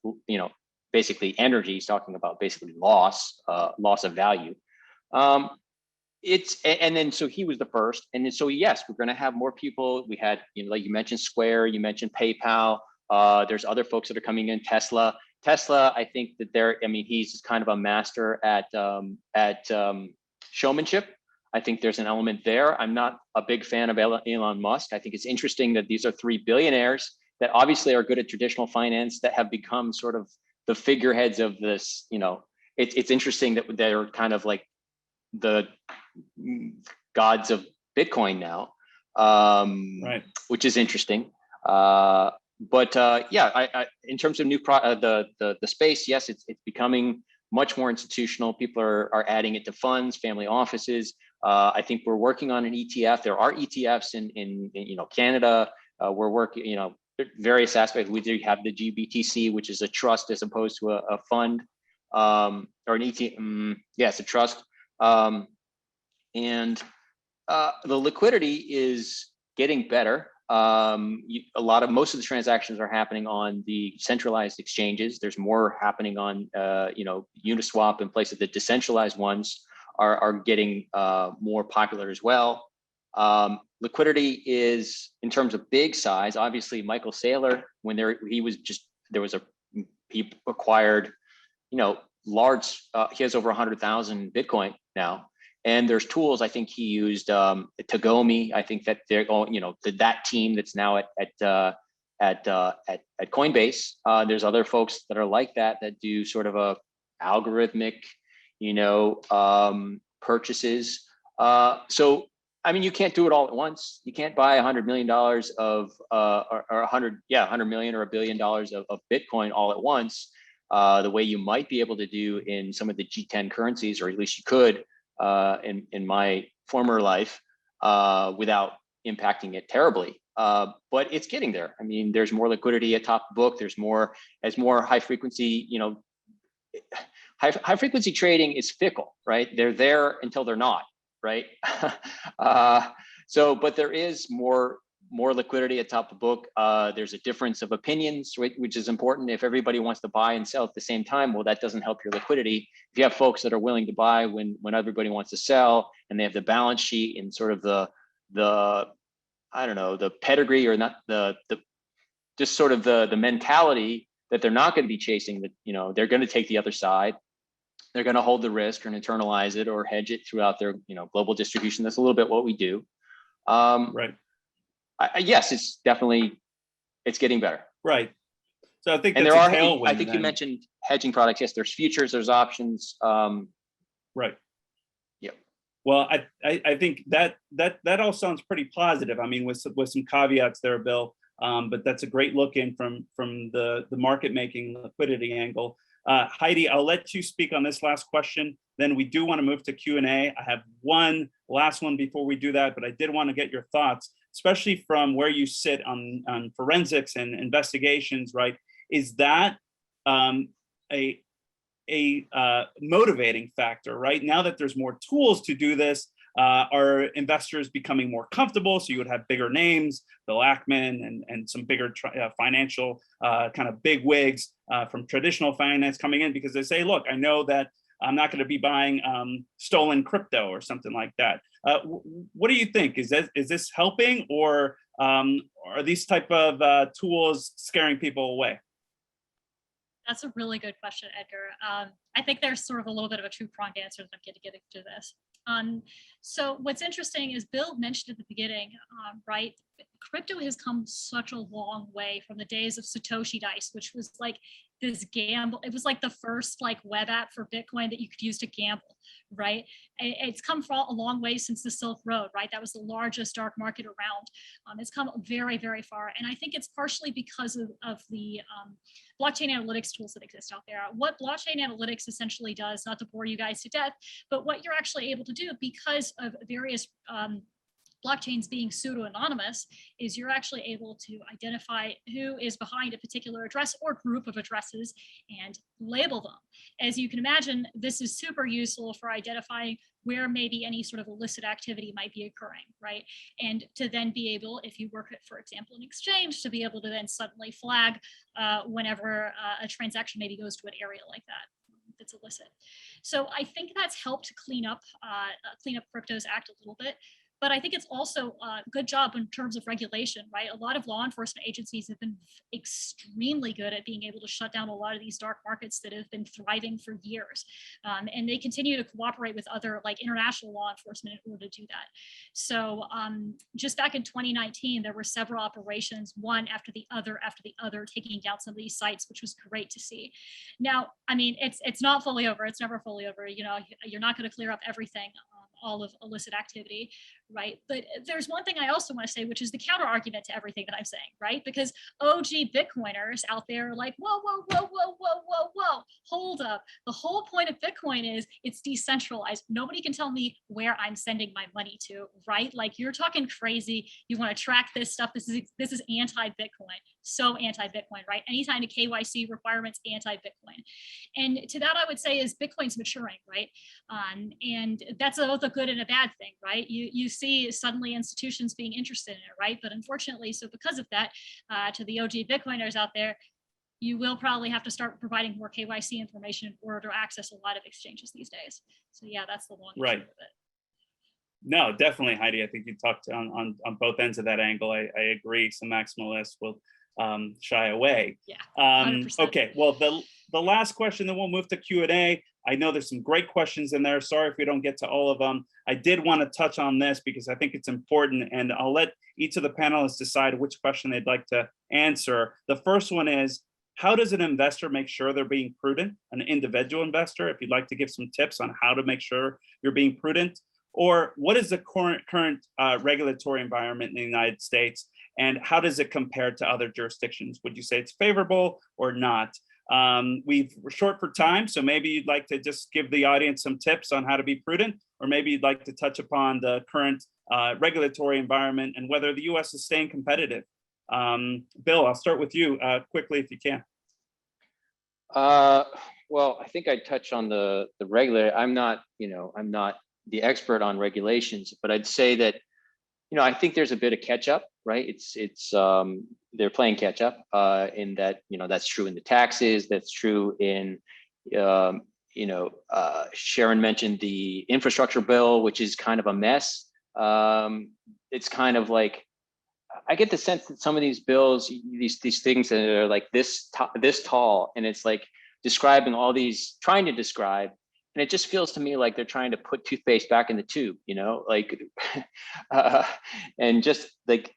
basically energy. He's talking about basically loss of value. So he was the first, and then so yes, we're going to have more people. We had, like you mentioned, Square, you mentioned PayPal. There's other folks that are coming in. Tesla, I think that he's kind of a master at showmanship. I think there's an element there. I'm not a big fan of Elon Musk. I think it's interesting that these are three billionaires that obviously are good at traditional finance that have become sort of the figureheads of this. It's interesting that they're kind of like the gods of Bitcoin now, Right. which is interesting. Yeah, in terms of the space, yes, it's becoming much more institutional. People are adding it to funds, family offices. I think we're working on an ETF. There are ETFs in Canada. We're working, various aspects. We do have the GBTC, which is a trust as opposed to a fund, or an ETF. Yeah, it's a trust. And the liquidity is getting better. Most of the transactions are happening on the centralized exchanges. There's more happening on, Uniswap and places. The decentralized ones are getting more popular as well. Liquidity is, in terms of big size, obviously Michael Saylor, when he acquired, large, he has over 100,000 Bitcoin now. And there's tools. I think he used Tagomi. I think that they're going, that team that's now at Coinbase. There's other folks that are like that do sort of a algorithmic, purchases. So I mean, you can't do it all at once. You can't buy $100 million of or 100 million or $1 billion of Bitcoin all at once. The way you might be able to do in some of the G10 currencies, or at least you could. In my former life, without impacting it terribly. But it's getting there. I mean, there's more liquidity atop the book. There's more high frequency, high frequency trading is fickle, right? They're there until they're not, right? But there is more liquidity atop the book. There's a difference of opinions, which is important. If everybody wants to buy and sell at the same time, well, that doesn't help your liquidity. If you have folks that are willing to buy when everybody wants to sell, and they have the balance sheet and sort of the I don't know, the pedigree, or not just sort of the mentality that they're not going to be chasing they're going to take the other side. They're going to hold the risk and internalize it or hedge it throughout their global distribution. That's a little bit what we do. Right. Yes, it's getting better. Right. So I think And that's there a are, tailwind. I think you mentioned hedging products. Yes, there's futures, there's options. Right. Yep. Well, I think that all sounds pretty positive. I mean, with some caveats there, Bill. But that's a great look in from the market making liquidity angle. Heidi, I'll let you speak on this last question. Then we do want to move to Q&A. I have one last one before we do that, but I did want to get your thoughts, especially from where you sit on forensics and investigations, right? Is that a motivating factor, right? Now that there's more tools to do this, are investors becoming more comfortable? So you would have bigger names, Bill Ackman and some bigger financial kind of big wigs from traditional finance coming in, because they say, look, I know that I'm not going to be buying stolen crypto or something like that. What do you think? Is this helping, or are these type of tools scaring people away? That's a really good question, Edgar. I think there's sort of a little bit of a two-pronged answer that I'm going to get into this. So what's interesting is Bill mentioned at the beginning, right? Crypto has come such a long way from the days of Satoshi Dice, which was like this gamble. It was like the first like web app for Bitcoin that you could use to gamble, right? It's come a long way since the Silk Road, right? That was the largest dark market around. It's come very, very far. And I think it's partially because of the blockchain analytics tools that exist out there. What blockchain analytics essentially does, not to bore you guys to death, but what you're actually able to do because of various blockchains being pseudo-anonymous is you're actually able to identify who is behind a particular address or group of addresses and label them. As you can imagine, this is super useful for identifying where maybe any sort of illicit activity might be occurring, right? And to then be able, if you work at, for example, an exchange, to be able to then suddenly flag whenever a transaction maybe goes to an area like that that's illicit. So I think that's helped clean up Crypto's act a little bit. But I think it's also a good job in terms of regulation, right? A lot of law enforcement agencies have been extremely good at being able to shut down a lot of these dark markets that have been thriving for years. And they continue to cooperate with other like international law enforcement in order to do that. So just back in 2019, there were several operations, one after the other, taking down some of these sites, which was great to see. Now, I mean, it's not fully over. It's never fully over. You know, you're not going to clear up everything, all of illicit activity, right? But there's one thing I also want to say, which is the counter argument to everything that I'm saying, right? Because OG Bitcoiners out there are like, whoa, whoa, whoa, whoa, whoa, whoa, whoa, hold up. The whole point of Bitcoin is it's decentralized. Nobody can tell me where I'm sending my money to, right? Like you're talking crazy. You want to track this stuff. This is anti-Bitcoin, so anti-Bitcoin, right? Anytime to KYC requirements, anti-Bitcoin. And to that, I would say is Bitcoin's maturing, right? And that's both a good and a bad thing, right? You see suddenly institutions being interested in it, right? But unfortunately, so because of that, to the OG Bitcoiners out there, you will probably have to start providing more KYC information in order to access a lot of exchanges these days. So yeah, that's the long Right. of it. No, definitely, Heidi. I think you talked on both ends of that angle. I agree. Some maximalists will shy away. Yeah, 100%. Okay. Well, the last question, then we'll move to Q&A. I know there's some great questions in there. Sorry if we don't get to all of them. I did want to touch on this because I think it's important, and I'll let each of the panelists decide which question they'd like to answer. The first one is, how does an investor make sure they're being prudent? An individual investor, if you'd like to give some tips on how to make sure you're being prudent. Or what is the current regulatory environment in the United States, and how does it compare to other jurisdictions? Would you say it's favorable or not? We're short for time, so maybe you'd like to just give the audience some tips on how to be prudent, or maybe you'd like to touch upon the current regulatory environment and whether the US is staying competitive. Bill, I'll start with you quickly if you can. Well, I think I'd touch on the regulator. I'm not the expert on regulations, but I'd say that, I think there's a bit of catch up, right? It's they're playing catch up in that, that's true in the taxes. That's true in, Sharon mentioned the infrastructure bill, which is kind of a mess. It's kind of like, I get the sense that some of these bills, these things that are like this tall, and it's like trying to describe, and it just feels to me like they're trying to put toothpaste back in the tube, like, and just like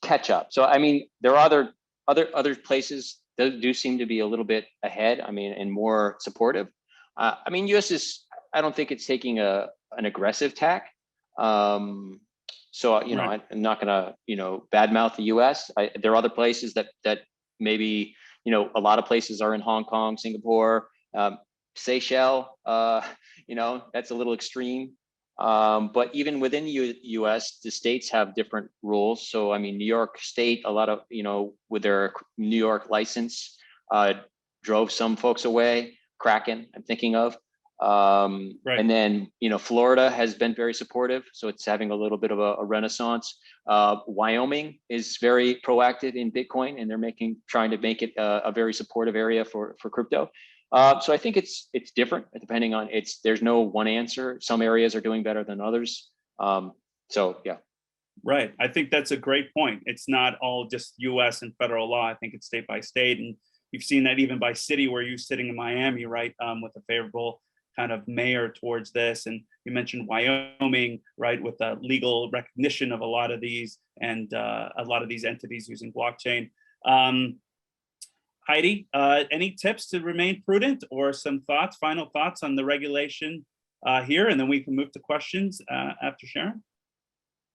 catch up. So, I mean, there are other places that do seem to be a little bit ahead. I mean, and more supportive. I mean, US is, I don't think it's taking an aggressive tack. So, Right. I'm not gonna, badmouth the US. There are other places that maybe, a lot of places are in Hong Kong, Singapore, Seychelles, that's a little extreme. But even within the US, the states have different rules. So, I mean, New York State, a lot of, with their New York license, drove some folks away. Kraken, I'm thinking of. Right. And then, Florida has been very supportive. So it's having a little bit of a renaissance. Wyoming is very proactive in Bitcoin, and they're trying to make it a very supportive area for crypto. So I think it's different depending on there's no one answer. Some areas are doing better than others. So yeah. Right. I think that's a great point. It's not all just US and federal law. I think it's state by state. And you've seen that even by city, where you're sitting in Miami, right, with a favorable kind of mayor towards this. And you mentioned Wyoming, right, with the legal recognition of a lot of these and a lot of these entities using blockchain. Heidi, any tips to remain prudent, or some final thoughts on the regulation here? And then we can move to questions after Sharon.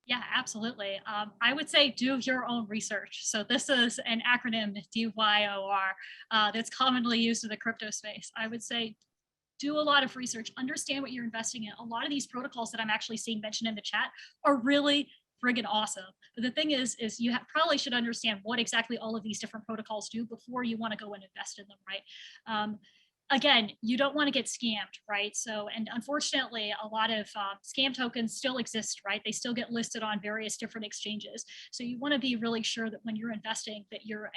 Yeah, absolutely. I would say do your own research. So this is an acronym, DYOR, that's commonly used in the crypto space. I would say do a lot of research, understand what you're investing in. A lot of these protocols that I'm actually seeing mentioned in the chat are really friggin' awesome. But the thing is you probably should understand what exactly all of these different protocols do before you want to go and invest in them, right? Again, you don't want to get scammed, right? So, and unfortunately, a lot of scam tokens still exist, right? They still get listed on various different exchanges. So you want to be really sure that when you're investing, that you're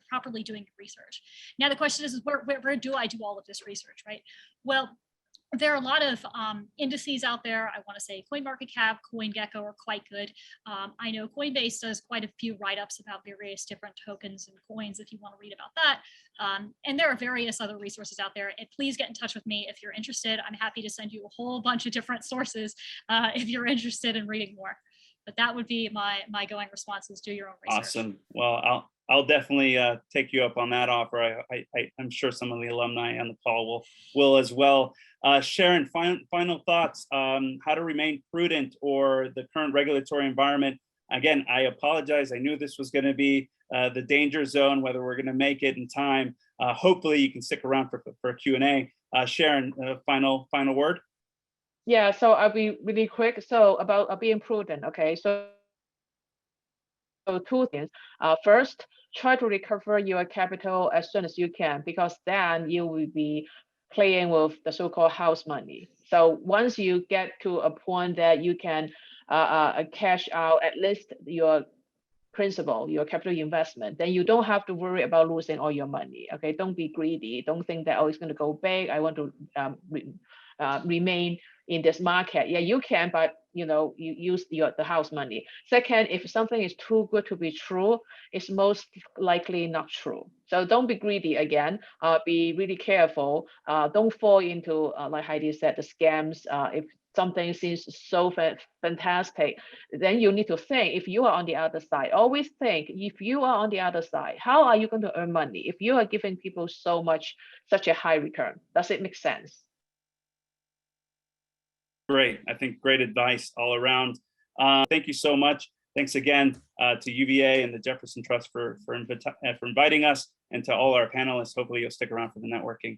properly doing your research. Now the question is where do I do all of this research, right? Well, there are a lot of indices out there. I want to say CoinMarketCap, CoinGecko are quite good. I know Coinbase does quite a few write-ups about various different tokens and coins if you want to read about that. And there are various other resources out there. And please get in touch with me if you're interested. I'm happy to send you a whole bunch of different sources if you're interested in reading more. But that would be my going response is do your own research. Awesome. Well, I'll definitely take you up on that offer. I'm sure some of the alumni on the call will as well. Sharon, final thoughts. How to remain prudent or the current regulatory environment. Again, I apologize. I knew this was going to be the danger zone, whether we're going to make it in time. Hopefully you can stick around for Q&A. Sharon, final word. Yeah, so I'll be really quick. So about being prudent, okay? So two things. First, try to recover your capital as soon as you can, because then you will be playing with the so-called house money. So once you get to a point that you can cash out at least your principal, your capital investment, then you don't have to worry about losing all your money. Okay, don't be greedy. Don't think that, oh, it's going to go big. I want to remain in this market. Yeah, you can, but you use the house money. Second, if something is too good to be true, it's most likely not true. So don't be greedy again. Be really careful. Don't fall into, like Heidi said, the scams. If something seems so fantastic, then you need to think, if you are on the other side, always think, if you are on the other side, how are you going to earn money if you are giving people such a high return? Does it make sense? Great. I think great advice all around. Thank you so much. Thanks again to UVA and the Jefferson Trust for inviting us, and to all our panelists. Hopefully you'll stick around for the networking.